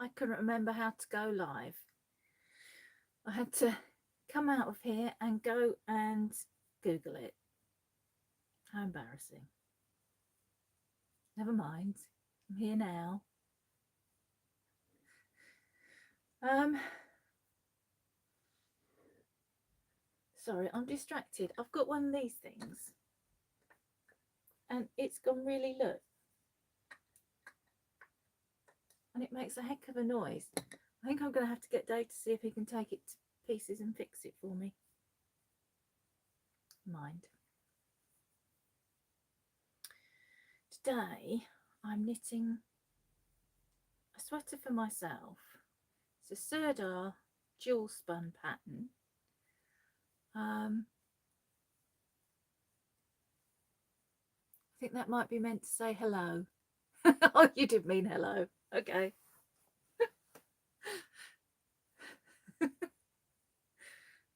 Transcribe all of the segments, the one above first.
I couldn't remember how to go live. I had to come out of here and go and Google it. How embarrassing. Never mind. I'm here now. Sorry, I'm distracted. I've got one of these things and it's gone really, look. And it makes a heck of a noise. I think I'm going to have to get Dave to see if he can take it to pieces and fix it for me. Mind. Today I'm knitting a sweater for myself. It's a Serdar jewel spun pattern. I think that might be meant to say hello. Oh, you did mean hello. Okay.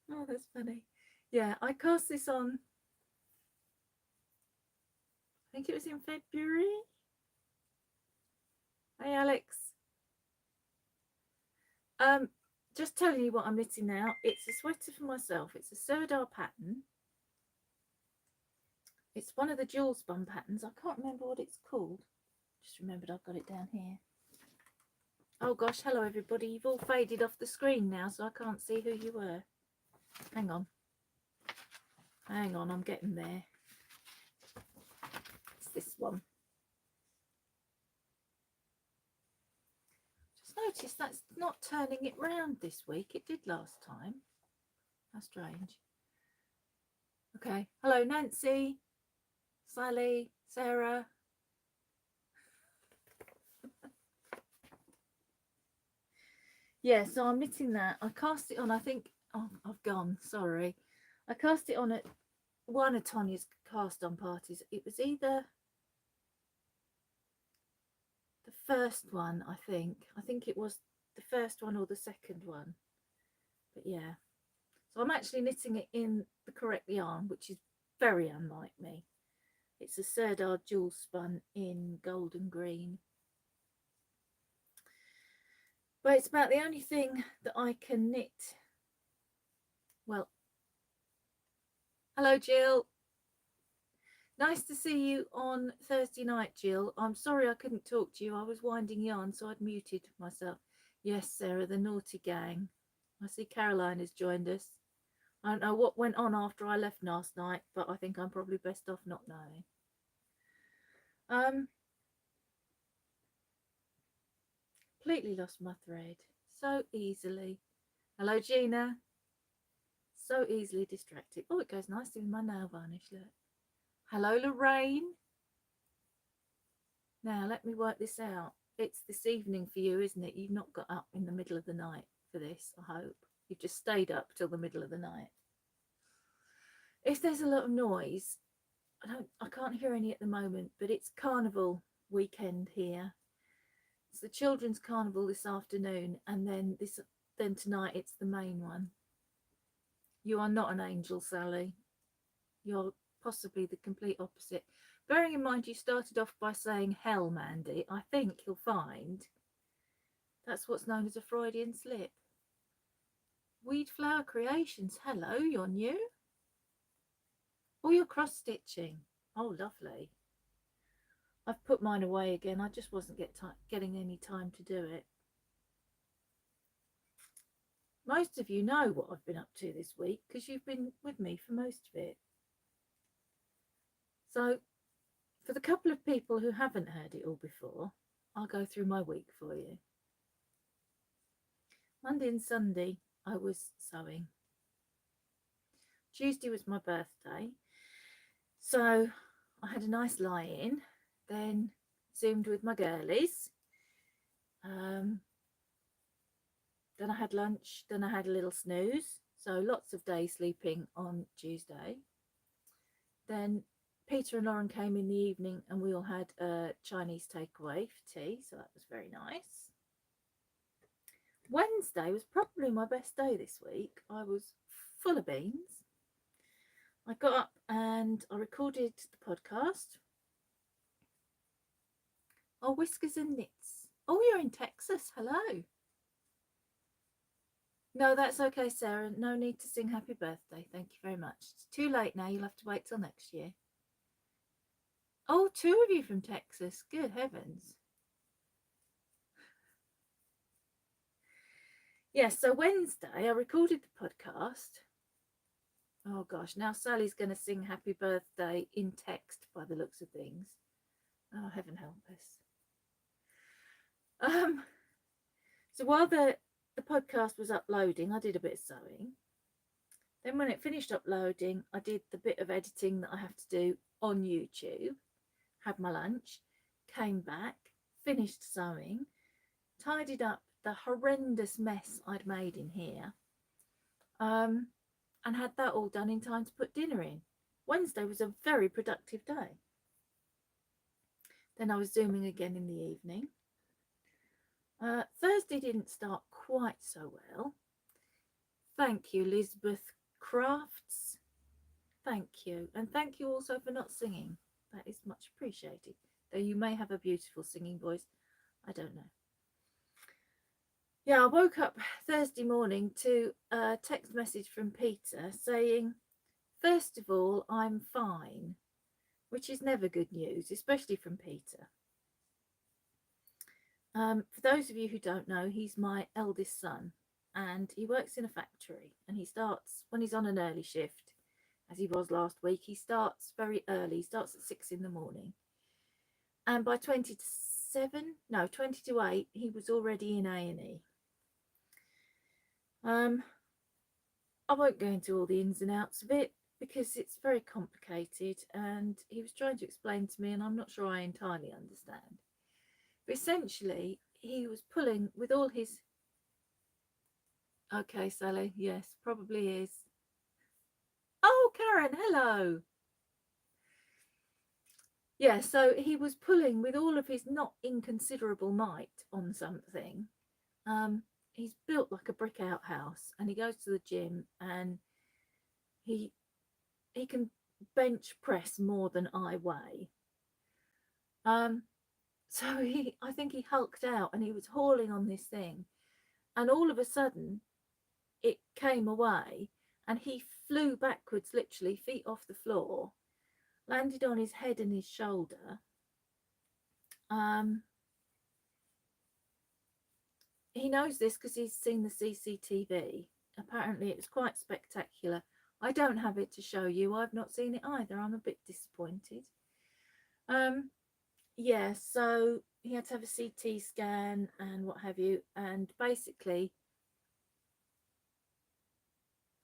Oh, that's funny. Yeah, I cast this on, I think it was in February. Hey, Alex. Just telling you what I'm knitting now. It's a sweater for myself. It's a Serdar pattern. It's one of the jewel spun patterns. I can't remember what it's called. Just remembered I've got it down here. Oh gosh, hello everybody. You've all faded off the screen now, so I can't see who you were. Hang on. Hang on, I'm getting there. It's this one. Just noticed that's not turning it round this week. It did last time. How strange. Okay. Hello, Nancy, Sally, Sarah. Yeah, so I'm knitting that. I cast it on, I think, oh, I've gone, sorry. I cast it on at one of Tanya's cast on parties. It was either the first one, I think. I think it was the first one or the second one. But yeah. So I'm actually knitting it in the correct yarn, which is very unlike me. It's a Serdar jewel spun in gold and green. But it's about the only thing that I can knit. Well, hello, Jill. Nice to see you on Thursday night, Jill. I'm sorry I couldn't talk to you. I was winding yarn, so I'd muted myself. Yes, Sarah, the naughty gang. I see Caroline has joined us. I don't know what went on after I left last night, but I think I'm probably best off not knowing. Completely lost my thread so easily. Hello, Gina. So easily distracted. Oh, it goes nicely with my nail varnish, look. Hello, Lorraine. Now, let me work this out. It's this evening for you, isn't it? You've not got up in the middle of the night for this, I hope. You've just stayed up till the middle of the night. If there's a lot of noise, I can't hear any at the moment, but it's carnival weekend here. It's the children's carnival this afternoon, and then tonight it's the main one. You are not an angel, Sally. You're possibly the complete opposite. Bearing in mind you started off by saying hell, Mandy, I think you'll find that's what's known as a Freudian slip. Weed Flower Creations, hello, you're new? Oh, you're cross-stitching. Oh, lovely. I've put mine away again. I just wasn't getting any time to do it. Most of you know what I've been up to this week because you've been with me for most of it. So for the couple of people who haven't heard it all before, I'll go through my week for you. Monday and Sunday, I was sewing. Tuesday was my birthday. So I had a nice lie-in, then Zoomed with my girlies. Then I had lunch, then I had a little snooze. So lots of day sleeping on Tuesday. Then Peter and Lauren came in the evening and we all had a Chinese takeaway for tea. So that was very nice. Wednesday was probably my best day this week. I was full of beans. I got up and I recorded the podcast. Oh, Whiskers and Knits. Oh, you're in Texas. Hello. No, that's okay, Sarah. No need to sing happy birthday. Thank you very much. It's too late now. You'll have to wait till next year. Oh, two of you from Texas. Good heavens. Yes, so Wednesday I recorded the podcast. Oh gosh, now Sally's going to sing happy birthday in text by the looks of things. Oh, heaven help us. So while the podcast was uploading, I did a bit of sewing. Then when it finished uploading, I did the bit of editing that I have to do on YouTube, had my lunch, came back, finished sewing, tidied up the horrendous mess I'd made in here, and had that all done in time to put dinner in. Wednesday was a very productive day. Then I was zooming again in the evening. Thursday didn't start quite so well. Thank you, Lisbeth Crafts. Thank you. And thank you also for not singing. That is much appreciated. Though you may have a beautiful singing voice. I don't know. Yeah, I woke up Thursday morning to a text message from Peter saying, first of all, I'm fine, which is never good news, especially from Peter. For those of you who don't know, he's my eldest son and he works in a factory, and he starts when he's on an early shift, as he was last week. He starts very early, he starts at 6 in the morning. And by 20 to 8, he was already in A&E. I won't go into all the ins and outs of it because it's very complicated, and he was trying to explain to me, and I'm not sure I entirely understand. But essentially, he was pulling with all his... Okay, Sally, yes, probably is. Oh, Karen, hello. Yeah, so he was pulling with all of his not inconsiderable might on something. He's built like a brick outhouse, and he goes to the gym, and he can bench press more than I weigh. So I think he hulked out, and he was hauling on this thing, and all of a sudden it came away, and he flew backwards, literally feet off the floor, landed on his head and his shoulder. He knows this because he's seen the CCTV. Apparently it was quite spectacular. I don't have it to show you. I've not seen it either. I'm a bit disappointed. Yeah, so he had to have a CT scan and what have you, and basically...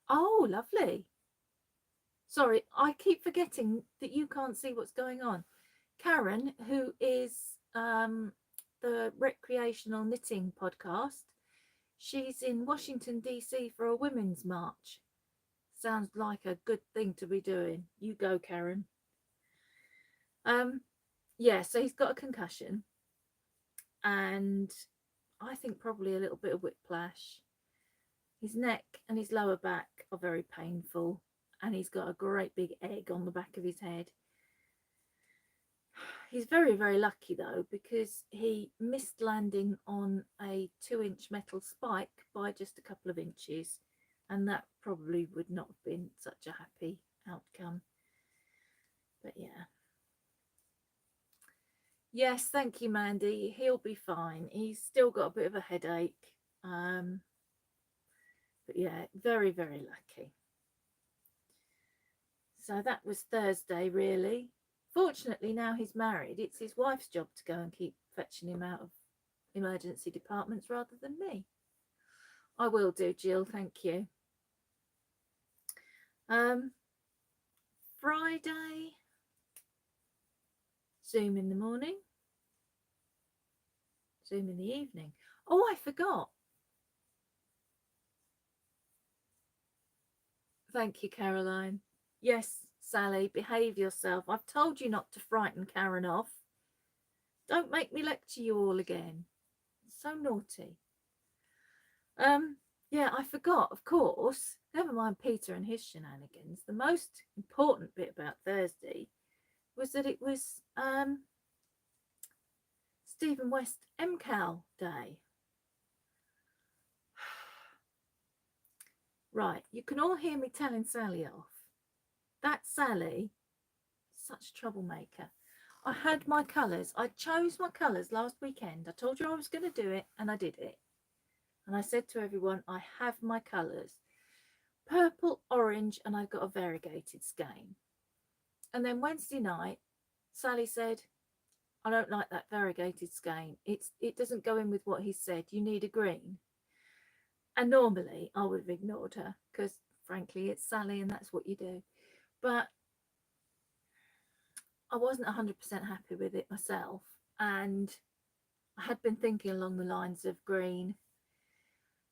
Oh, lovely. Sorry, I keep forgetting that you can't see what's going on. Karen, who is the recreational knitting podcast, she's in Washington DC for a women's march. Sounds like a good thing to be doing. You go, Karen. Yeah, so he's got a concussion, and I think probably a little bit of whiplash. His neck and his lower back are very painful, and he's got a great big egg on the back of his head. He's very, very lucky though, because he missed landing on a 2-inch metal spike by just a couple of inches, and that probably would not have been such a happy outcome. But yeah. Yes, thank you, Mandy. He'll be fine. He's still got a bit of a headache. But yeah, very, very lucky. So that was Thursday, really. Fortunately, now he's married, it's his wife's job to go and keep fetching him out of emergency departments rather than me. I will do, Jill, thank you. Friday, Zoom in the morning, Zoom in the evening. Oh, I forgot. Thank you, Caroline. Yes, Sally, behave yourself. I've told you not to frighten Karen off. Don't make me lecture you all again. It's so naughty. Yeah, I forgot, of course. Never mind Peter and his shenanigans. The most important bit about Thursday was that it was still Stephen West MCAL Day. Right, you can all hear me telling Sally off. That Sally, such a troublemaker. I had my colours. I chose my colours last weekend. I told you I was going to do it, and I did it. And I said to everyone, I have my colours. Purple, orange, and I've got a variegated skein. And then Wednesday night, Sally said, I don't like that variegated skein. It doesn't go in with what he said. You need a green. And normally I would have ignored her because, frankly, it's Sally and that's what you do. But I wasn't 100% happy with it myself. And I had been thinking along the lines of green.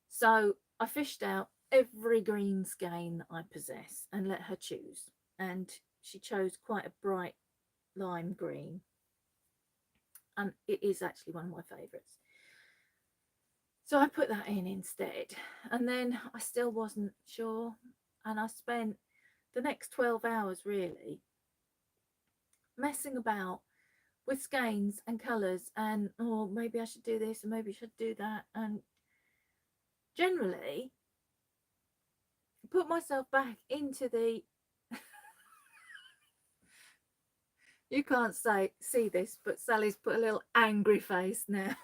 So I fished out every green skein I possess and let her choose. And she chose quite a bright lime green. And it is actually one of my favourites. So I put that in instead. And then I still wasn't sure. And I spent the next 12 hours really messing about with skeins and colours and, oh, maybe I should do this and maybe I should do that. And generally put myself back into the you can't see this, but Sally's put a little angry face now.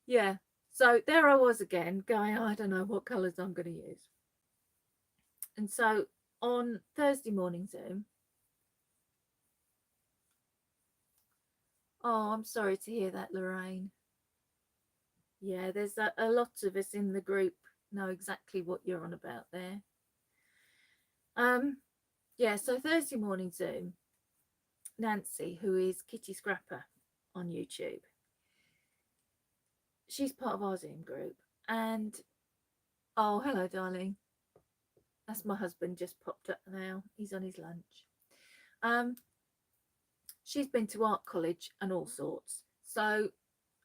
Yeah, so there I was again going, I don't know what colours I'm going to use. And so on Thursday morning Zoom, oh, I'm sorry to hear that, Lorraine. Yeah, there's a lot of us in the group know exactly what you're on about there. Yeah, so Thursday morning Zoom, Nancy, who is Kitty Scrapper on YouTube, she's part of our Zoom group. And oh, hello, darling. That's my husband, just popped up now. He's on his lunch. She's been to art college and all sorts. So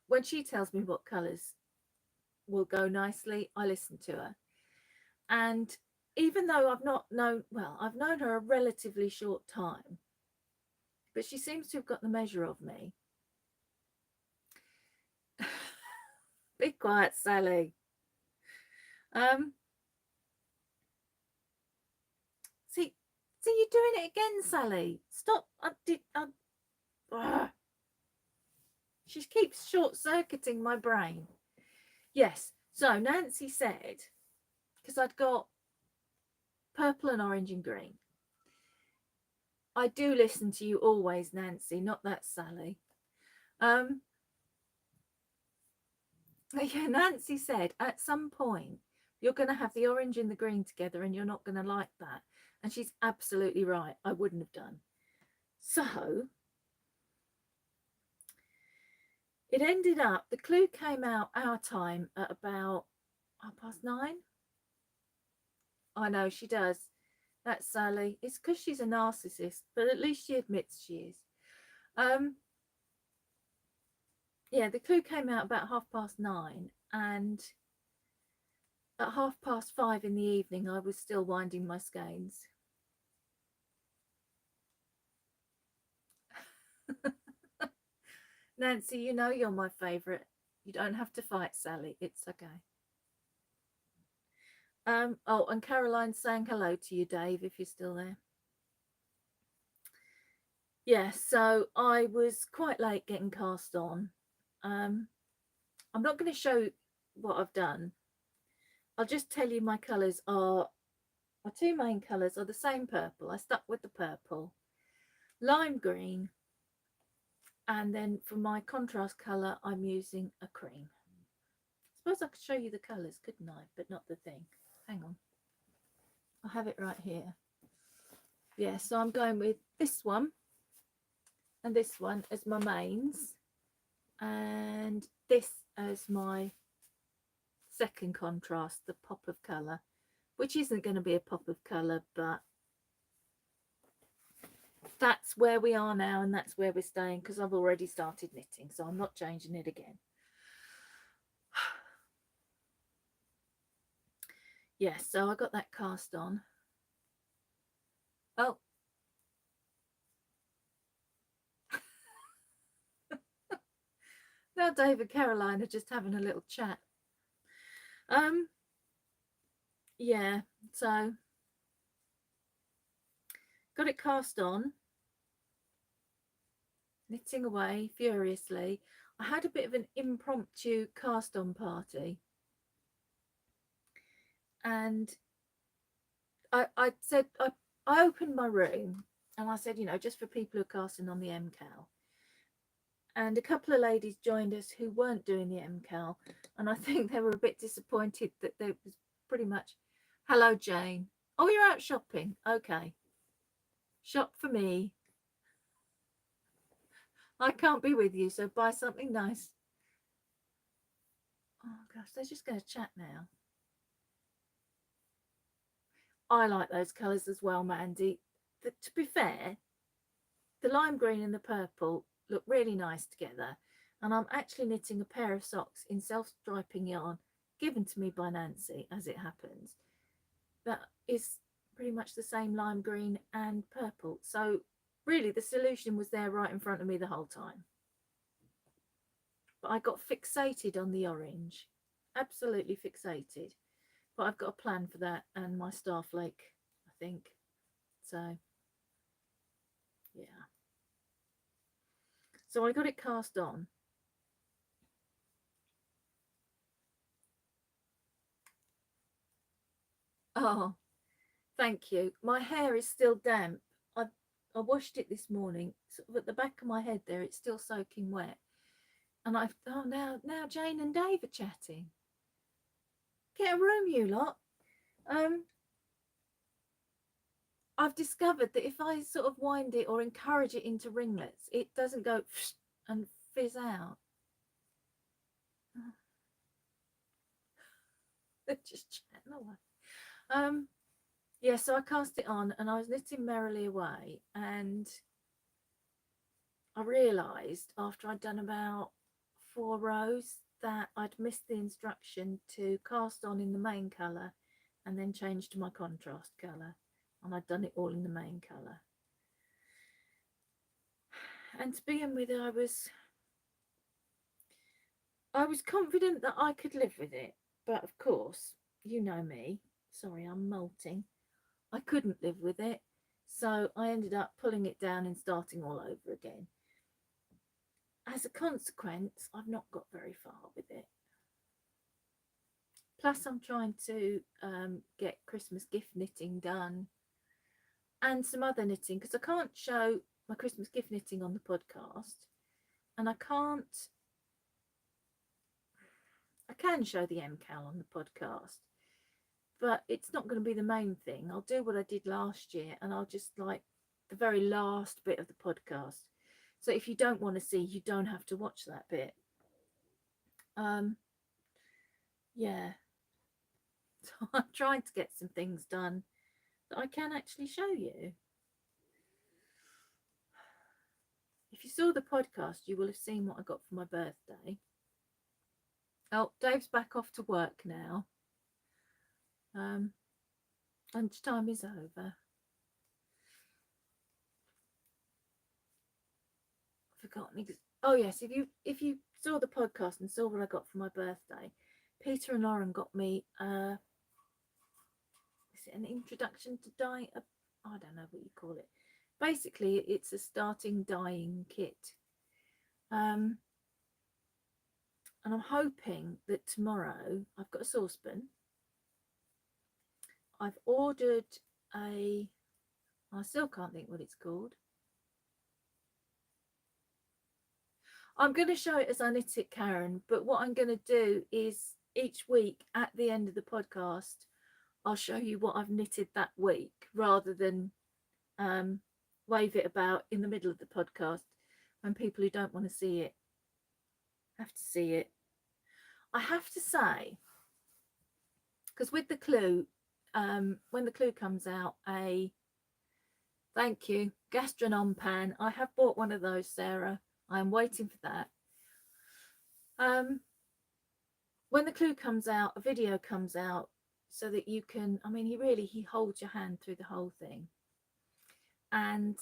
when she tells me what colours will go nicely, I listen to her. And even though I've known her a relatively short time, but she seems to have got the measure of me. Be quiet, Sally. See, you're doing it again, Sally. Stop. She keeps short-circuiting my brain. Yes, so Nancy said, because I'd got purple and orange and green. I do listen to you always, Nancy, not that Sally. Yeah, Nancy said at some point you're going to have the orange and the green together and you're not going to like that. And she's absolutely right. I wouldn't have done. So it ended up, the clue came out our time at about 9:30. I know she does. That's Sally. It's because she's a narcissist, but at least she admits she is. Yeah, the clue came out about 9:30, and at 5:30 in the evening, I was still winding my skeins. Nancy, you know you're my favourite. You don't have to fight, Sally. It's okay. Oh, and Caroline's saying hello to you, Dave, if you're still there. Yeah, so I was quite late getting cast on. I'm not going to show what I've done. I'll just tell you my colours are, my two main colours are the same purple. I stuck with the purple, lime green, and then for my contrast colour, I'm using a cream. I suppose I could show you the colours, couldn't I? But not the thing. Hang on. I have it right here. Yeah, so I'm going with this one and this one as my mains, and this as my second contrast, the pop of colour, which isn't going to be a pop of colour, but that's where we are now and that's where we're staying because I've already started knitting, so I'm not changing it again. Yes, so I got that cast on. Oh, Now Dave and Caroline are just having a little chat. Yeah, so got it cast on, knitting away furiously. I had a bit of an impromptu cast on party, and I said I opened my room and I said, just for people who are casting on the MCAL. And a couple of ladies joined us who weren't doing the MCAL, and I think they were a bit disappointed that there was pretty much, hello Jane. Oh, you're out shopping. Okay. Shop for me. I can't be with you, so buy something nice. Oh gosh, they're just going to chat now. I like those colours as well, Mandy. To be fair, the lime green and the purple look really nice together. And I'm actually knitting a pair of socks in self-striping yarn given to me by Nancy, as it happens. That is pretty much the same lime green and purple. So really the solution was there right in front of me the whole time. But I got fixated on the orange. Absolutely fixated. But I've got a plan for that and my Starflake, I think. So, yeah. So I got it cast on. Oh, thank you. My hair is still damp. I washed it this morning. Sort of at the back of my head there, it's still soaking wet. And now Jane and Dave are chatting. Get a room, you lot. I've discovered that if I sort of wind it or encourage it into ringlets, it doesn't go and fizz out. They're just chatting away. Yeah, so I cast it on and I was knitting merrily away, and I realised after I'd done about 4 rows that I'd missed the instruction to cast on in the main colour and then change to my contrast colour, and I'd done it all in the main colour. And to begin with, I was confident that I could live with it, but of course, you know me, sorry I'm molting, I couldn't live with it, so I ended up pulling it down and starting all over again. As a consequence, I've not got very far with it. Plus I'm trying to get Christmas gift knitting done and some other knitting, because I can't show my Christmas gift knitting on the podcast, and I can show the MCAL on the podcast, but it's not going to be the main thing. I'll do what I did last year, and I'll just like the very last bit of the podcast. So if you don't want to see, you don't have to watch that bit. Yeah. So I'm trying to get some things done that I can actually show you. If you saw the podcast, you will have seen what I got for my birthday. Oh, Dave's back off to work now. Lunchtime is over. Forgotten. Oh yes, if you saw the podcast and saw what I got for my birthday, Peter and Lauren got me is it an introduction to dye? I don't know what you call it. Basically, it's a starting dyeing kit. And I'm hoping that tomorrow I've got a saucepan. I've ordered I still can't think what it's called. I'm going to show it as I knit it, Karen, but what I'm going to do is each week at the end of the podcast, I'll show you what I've knitted that week rather than wave it about in the middle of the podcast when people who don't want to see it have to see it. I have to say, because with the clue, when the clue comes out, thank you, gastronome pan. I have bought one of those, Sarah. I'm waiting for that. When the clue comes out, a video comes out so that you can, I mean, he holds your hand through the whole thing. And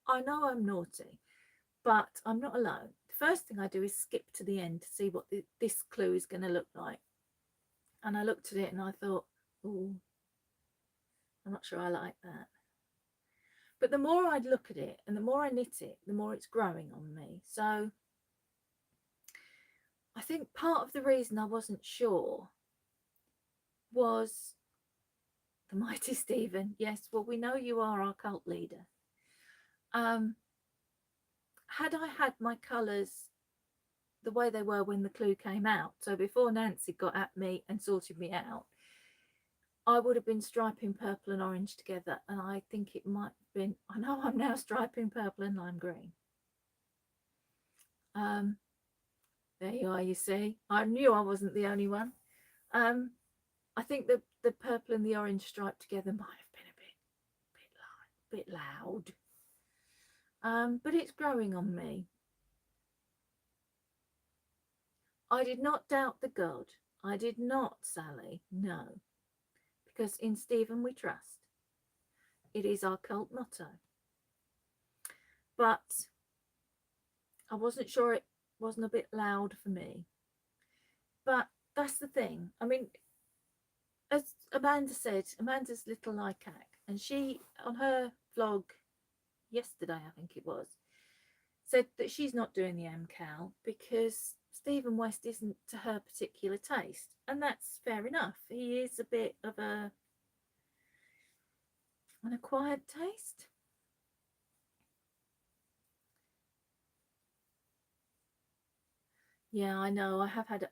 I know I'm naughty, but I'm not alone. The first thing I do is skip to the end to see what this clue is going to look like. And I looked at it and I thought, oh, I'm not sure I like that. But the more I look at it and the more I knit it, the more it's growing on me. So I think part of the reason I wasn't sure was the mighty Stephen. Yes, well, we know you are our cult leader. Had I had my colours the way they were when the clue came out, so before Nancy got at me and sorted me out, I would have been striping purple and orange together, and I think it might have been, I know I'm now striping purple and lime green. There you are, you see. I knew I wasn't the only one. I think the purple and the orange striped together might have been a bit loud. But it's growing on me. I did not doubt the God. I did not, Sally, no. Because in Stephen we trust. It is our cult motto. But I wasn't sure it wasn't a bit loud for me. But that's the thing. I mean, as Amanda said, Amanda's little lycac, and she, on her vlog yesterday, I think it was, said that she's not doing the MCAL because Stephen West isn't to her particular taste. And that's fair enough. He is a bit of an acquired taste. Yeah, I know. I have had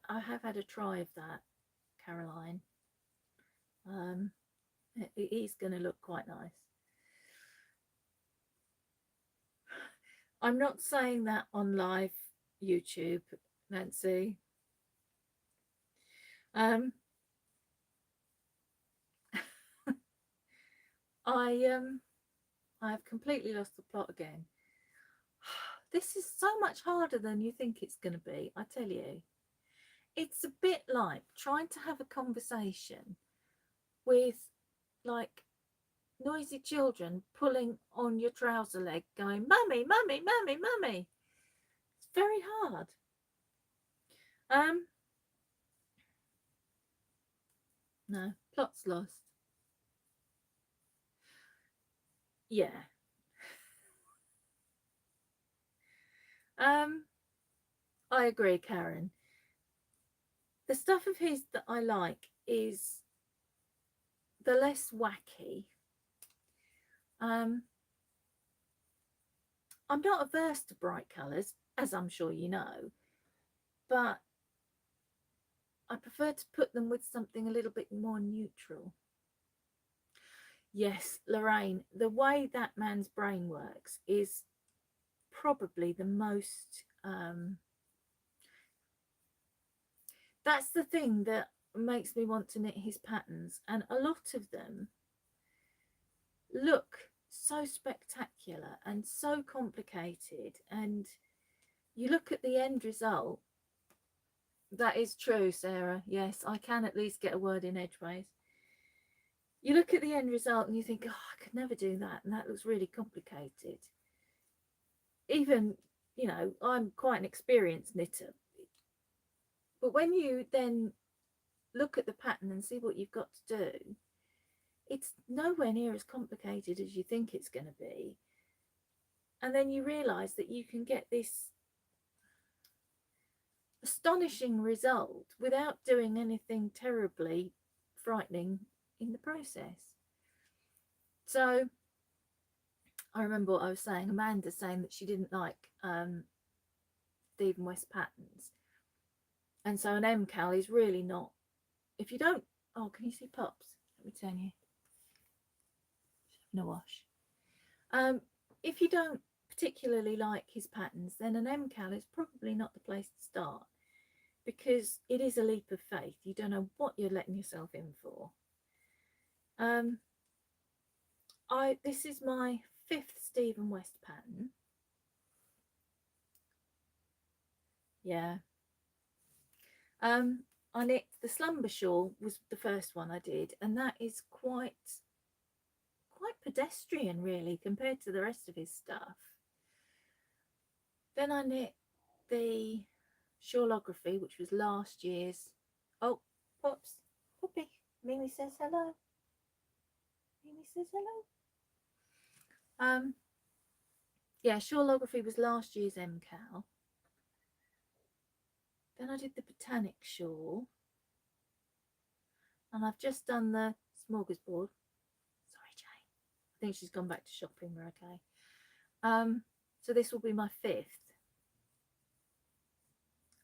a try of that, Caroline. It is going to look quite nice. I'm not saying that on live YouTube, Nancy. I've completely lost the plot again. This is so much harder than you think it's going to be, I tell you. It's a bit like trying to have a conversation with like noisy children pulling on your trouser leg going, mummy, mummy, mummy, mummy. It's very hard. No, plot's lost. Yeah. I agree, Karen. The stuff of his that I like is the less wacky. I'm not averse to bright colours, as I'm sure you know, but I prefer to put them with something a little bit more neutral. Yes, Lorraine, the way that man's brain works is probably the most that's the thing that makes me want to knit his patterns, and a lot of them look so spectacular and so complicated, and you look at the end result. That is true, Sarah. Yes, I can at least get a word in edgeways. You look at the end result and you think, oh, I could never do that, and that looks really complicated. Even, you know, I'm quite an experienced knitter, but when you then look at the pattern and see what you've got to do, it's nowhere near as complicated as you think it's going to be. And then you realise that you can get this astonishing result without doing anything terribly frightening in the process. So I remember what I was saying. Amanda saying that she didn't like Stephen West patterns, and so an MCAL is really not. If you don't, oh, can you see Pops? Let me turn you. No wash. If you don't particularly like his patterns, then an MCAL is probably not the place to start, because it is a leap of faith. You don't know what you're letting yourself in for. This is my 5th Stephen West pattern. Yeah. I knit the Slumber Shawl was the first one I did, and that is quite pedestrian really compared to the rest of his stuff. Then I knit the shawlography, which was last year's. Oh, Pops, Poppy, Mimi says hello. Mimi says hello. Yeah, shawlography was last year's MCAL. Then I did the botanic shawl, and I've just done the smorgasbord. Sorry, Jane. I think she's gone back to shopping. We're okay. So this will be my 5th,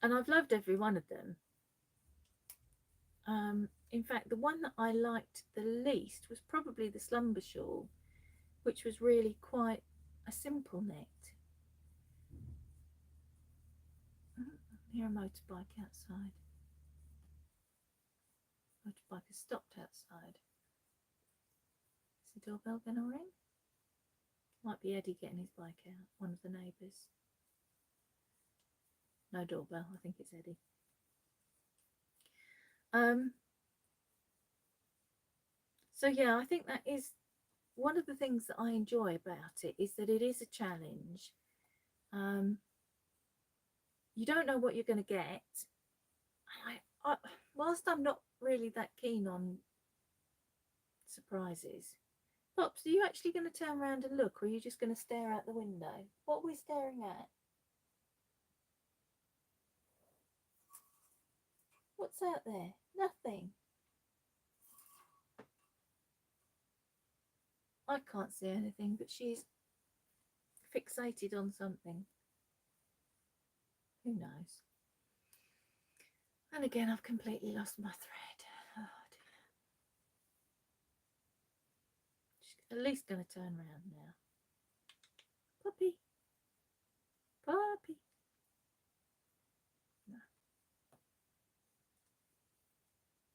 and I've loved every one of them. In fact, the one that I liked the least was probably the slumber shawl, which was really quite a simple knit. I hear a motorbike outside. Motorbike has stopped outside. Is the doorbell going to ring? Might be Eddie getting his bike out, one of the neighbours. No doorbell, I think it's Eddie. So yeah, I think that is one of the things that I enjoy about it, is that it is a challenge. You don't know what you're going to get. Whilst I'm not really that keen on surprises. Pops, are you actually going to turn around and look, or are you just going to stare out the window? What are we staring at? What's out there? Nothing. I can't see anything, but she's fixated on something. Who knows? And again, I've completely lost my thread. Oh dear. She's at least going to turn around now. Puppy. Puppy. No.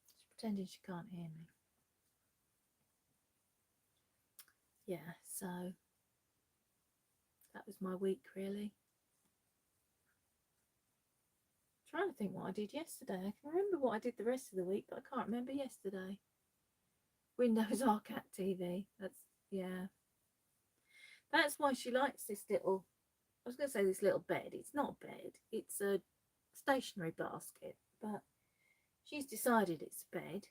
She's pretending she can't hear me. Yeah, so that was my week, really. I'm trying to think what I did yesterday. I can remember what I did the rest of the week, but I can't remember yesterday. Windows Arcat TV. Yeah. That's why she likes this little, I was going to say this little bed. It's not a bed. It's a stationary basket, but she's decided it's a bed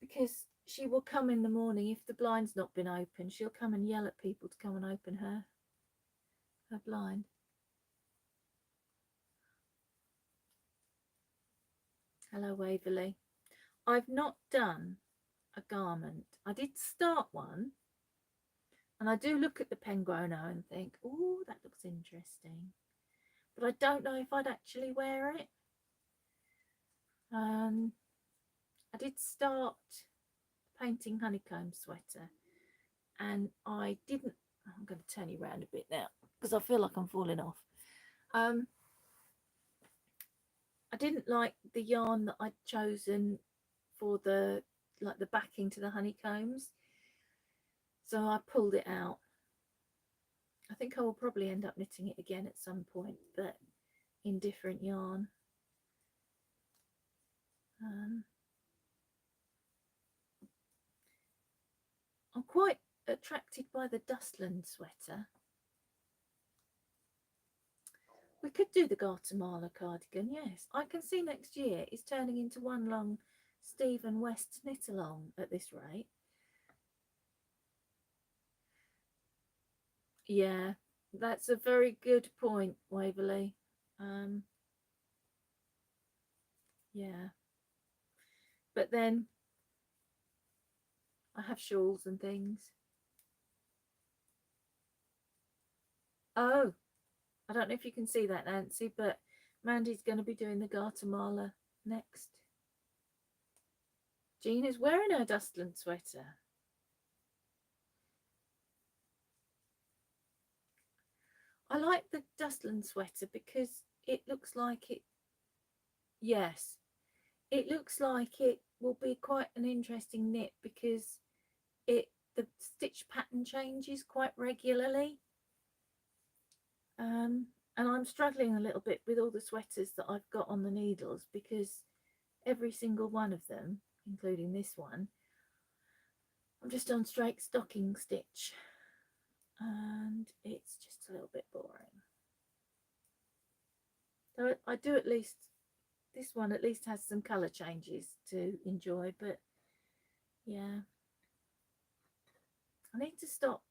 because she will come in the morning. If the blind's not been open, she'll come and yell at people to come and open her blind. Hello, Waverley. I've not done a garment. I did start one, and I do look at the Pengrono and think, oh, that looks interesting, but I don't know if I'd actually wear it. I did start painting honeycomb sweater, and I didn't. I'm going to turn you around a bit now because I feel like I'm falling off. I didn't like the yarn that I'd chosen for the backing to the honeycombs, so I pulled it out. I think I will probably end up knitting it again at some point, but in different yarn. I'm quite attracted by the Dustland sweater. We could do the Guatemala cardigan, yes. I can see next year it's turning into one long Stephen West knit along at this rate. Yeah, that's a very good point, Waverley. Yeah, but then I have shawls and things. Oh, I don't know if you can see that, Nancy, but Mandy's going to be doing the Guatemala next. Jean is wearing her Dustland sweater. I like the Dustland sweater because it looks like it, yes, it looks like it will be quite an interesting knit because the stitch pattern changes quite regularly. And I'm struggling a little bit with all the sweaters that I've got on the needles because every single one of them, including this one, I'm just on straight stocking stitch and it's just a little bit boring. So I do at least, this one at least has some colour changes to enjoy, but yeah. I need to stop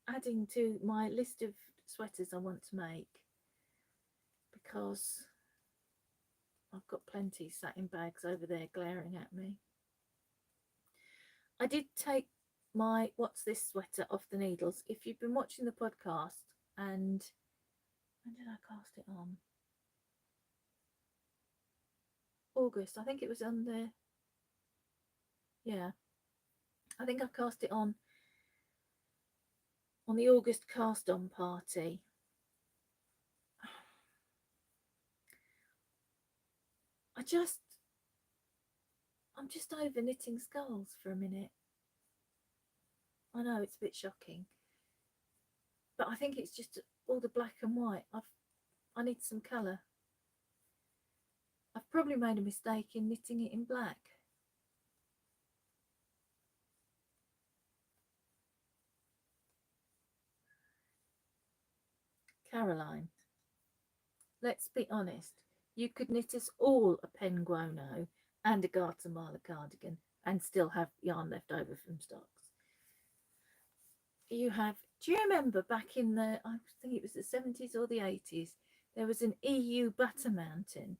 adding to my list of sweaters I want to make, because I've got plenty sat in bags over there glaring at me. I did take my What's This sweater off the needles. If you've been watching the podcast, and when did I cast it on? August. I think it was on the, yeah, I think I cast it on the August cast on party. I'm just over knitting skulls for a minute. I know it's a bit shocking, but I think it's just all the black and white. I need some colour. I've probably made a mistake in knitting it in black. Caroline, let's be honest. You could knit us all a penguono and a Guatemala cardigan and still have yarn left over from stocks. You have, do you remember back in the, I think it was the 70s or the 80s, there was an EU butter mountain.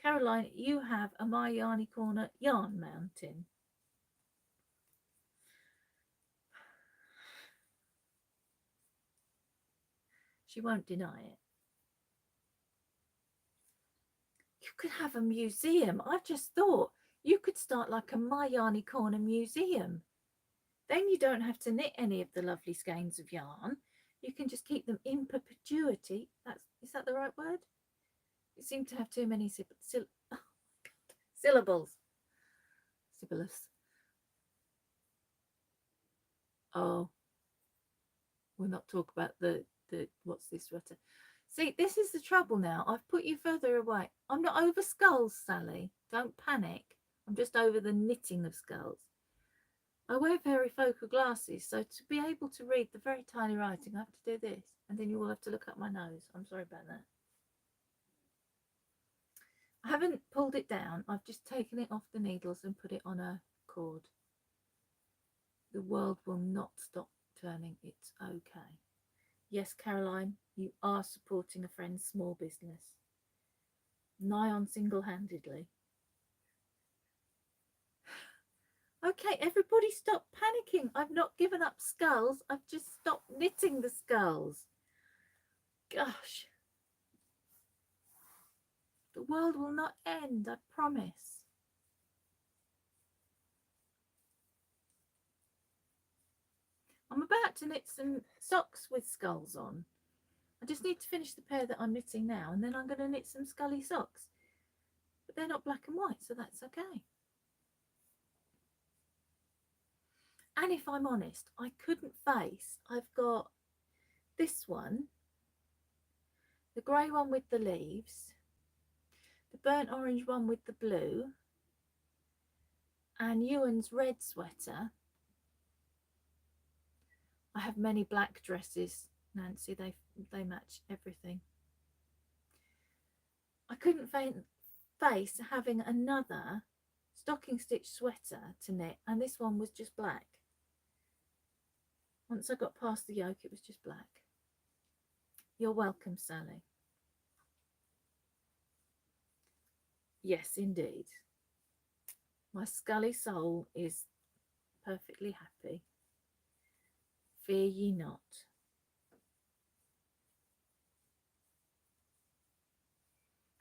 Caroline, you have a My Yarny Corner yarn mountain. She won't deny it. You could have a museum. I've just thought you could start like a My Yarny Corner museum. Then you don't have to knit any of the lovely skeins of yarn. You can just keep them in perpetuity. Is that the right word? It seemed to have too many syllables. Sibilous. Oh, we'll not talk about the What's This sweater. See, this is the trouble now. I've put you further away. I'm not over skulls, Sally. Don't panic. I'm just over the knitting of skulls. I wear varifocal glasses, so to be able to read the very tiny writing, I have to do this. And then you will have to look up my nose. I'm sorry about that. I haven't pulled it down. I've just taken it off the needles and put it on a cord. The world will not stop turning. It's okay. Yes, Caroline, you are supporting a friend's small business. Nigh on single-handedly. Okay, everybody stop panicking. I've not given up skulls. I've just stopped knitting the skulls. Gosh. The world will not end, I promise. I'm about to knit some socks with skulls on. I just need to finish the pair that I'm knitting now, and then I'm going to knit some scully socks. But they're not black and white, so that's okay. And if I'm honest, I couldn't face, I've got this one, the grey one with the leaves, the burnt orange one with the blue, and Ewan's red sweater. I have many black dresses, Nancy, they match everything. I couldn't face having another stocking stitch sweater to knit, and this one was just black. Once I got past the yoke, it was just black. You're welcome, Sally. Yes, indeed. My scully soul is perfectly happy. Fear ye not.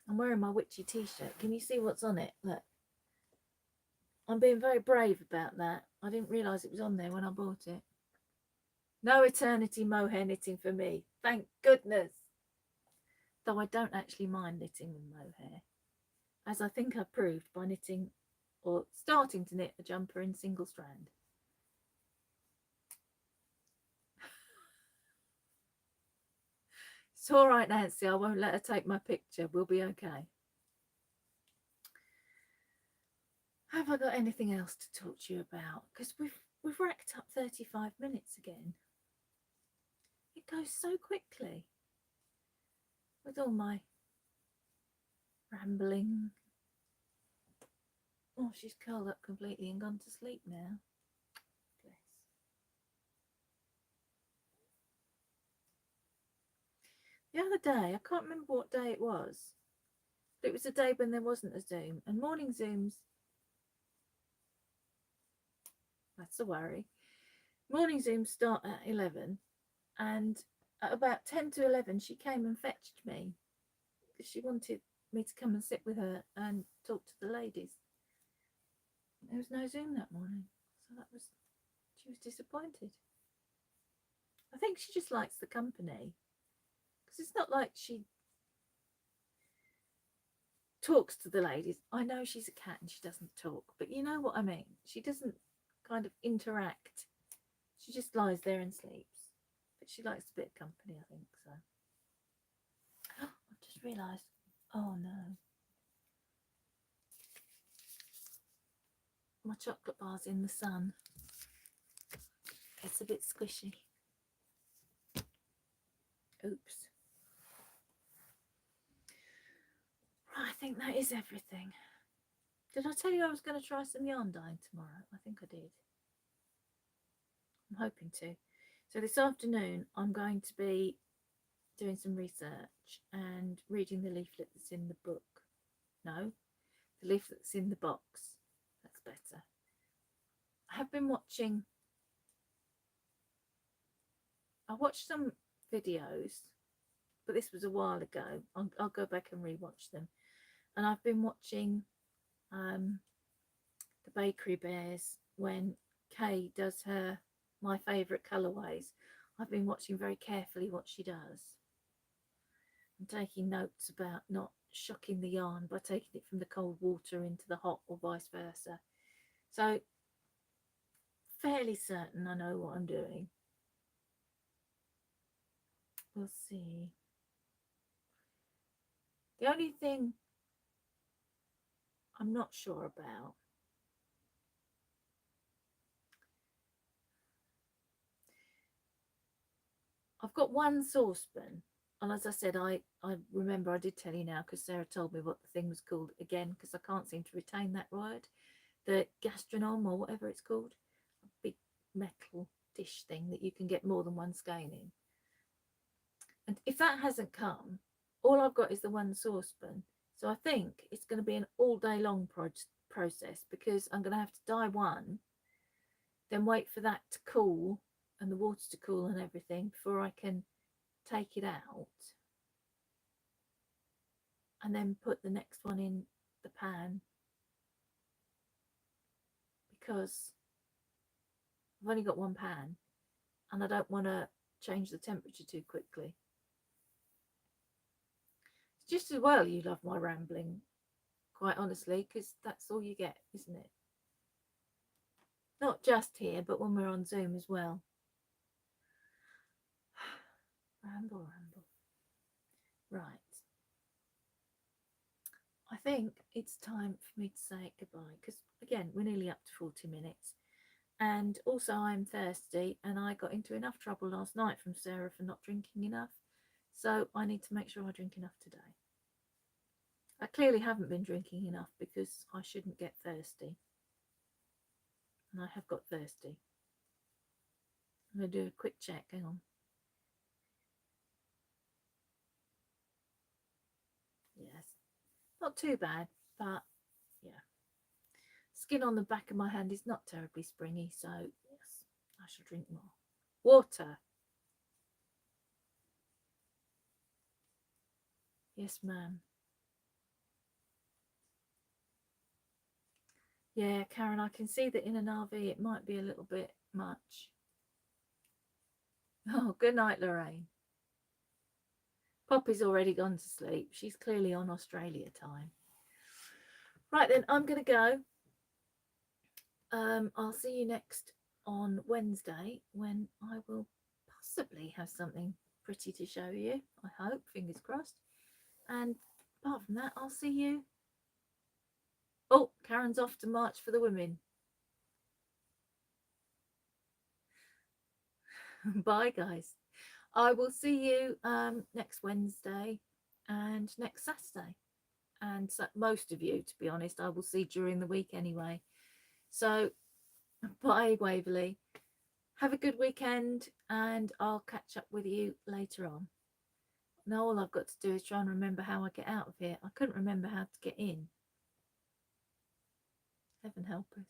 I'm wearing my witchy t-shirt. Can you see what's on it? Look. I'm being very brave about that. I didn't realise it was on there when I bought it. No eternity mohair knitting for me. Thank goodness. Though I don't actually mind knitting with mohair, as I think I proved by knitting or starting to knit a jumper in single strand. It's all right, Nancy. I won't let her take my picture. We'll be okay. Have I got anything else to talk to you about? Because we've racked up 35 minutes again. It goes so quickly with all my rambling. Oh, she's curled up completely and gone to sleep now. Bless. The other day, I can't remember what day it was, but it was a day when there wasn't a Zoom. And morning Zooms, that's a worry. Morning Zooms start at 11, and at about 10 to 11, she came and fetched me because she wanted me to come and sit with her and talk to the ladies. There was no Zoom that morning, so she was disappointed. I think she just likes the company, because it's not like she talks to the ladies. I know she's a cat and she doesn't talk, but you know what I mean. She doesn't kind of interact. She just lies there and sleeps. But she likes a bit of company, I think so. I've just realised. Oh no. My chocolate bar's in the sun. It's a bit squishy. Oops. Right, I think that is everything. Did I tell you I was going to try some yarn dyeing tomorrow? I think I did. I'm hoping to. So this afternoon I'm going to be doing some research and reading the leaflet that's in the book. No, the leaflet that's in the box. That's better. I have been watching. I watched some videos, but this was a while ago. I'll go back and rewatch them. And I've been watching the Bakery Bears when Kay does her my favourite colourways. I've been watching very carefully what she does and taking notes about not shocking the yarn by taking it from the cold water into the hot or vice versa. So fairly certain I know what I'm doing. We'll see. The only thing I'm not sure about I've got one saucepan, and as I said, I remember I did tell you now because Sarah told me what the thing was called again, because I can't seem to retain that word. The gastronome or whatever it's called, a big metal dish thing that you can get more than one skein in. And if that hasn't come, all I've got is the one saucepan. So I think it's going to be an all day long process, because I'm going to have to dye one, then wait for that to cool and the water to cool and everything before I can take it out, and then put the next one in the pan, because I've only got one pan and I don't want to change the temperature too quickly. It's just as well you love my rambling, quite honestly, because that's all you get, isn't it? Not just here, but when we're on Zoom as well. Ramble. Right. I think it's time for me to say goodbye, because again, we're nearly up to 40 minutes. And also I'm thirsty, and I got into enough trouble last night from Sarah for not drinking enough. So I need to make sure I drink enough today. I clearly haven't been drinking enough because I shouldn't get thirsty. And I have got thirsty. I'm going to do a quick check. Hang on. Yes. Not too bad, but yeah. Skin on the back of my hand is not terribly springy, so yes, I shall drink more. Water. Yes, ma'am. Yeah, Karen, I can see that in an RV it might be a little bit much. Oh, good night, Lorraine. Poppy's already gone to sleep. She's clearly on Australia time. Right then, I'm going to go. I'll see you next on Wednesday, when I will possibly have something pretty to show you. I hope, fingers crossed. And apart from that, I'll see you. Oh, Karen's off to march for the women. Bye, guys. I will see you next Wednesday and next Saturday. and so, most of you, to be honest, I will see during the week anyway. So bye, Waverley. Have a good weekend, and I'll catch up with you later on. Now all I've got to do is try and remember how I get out of here. I couldn't remember how to get in. Heaven help us.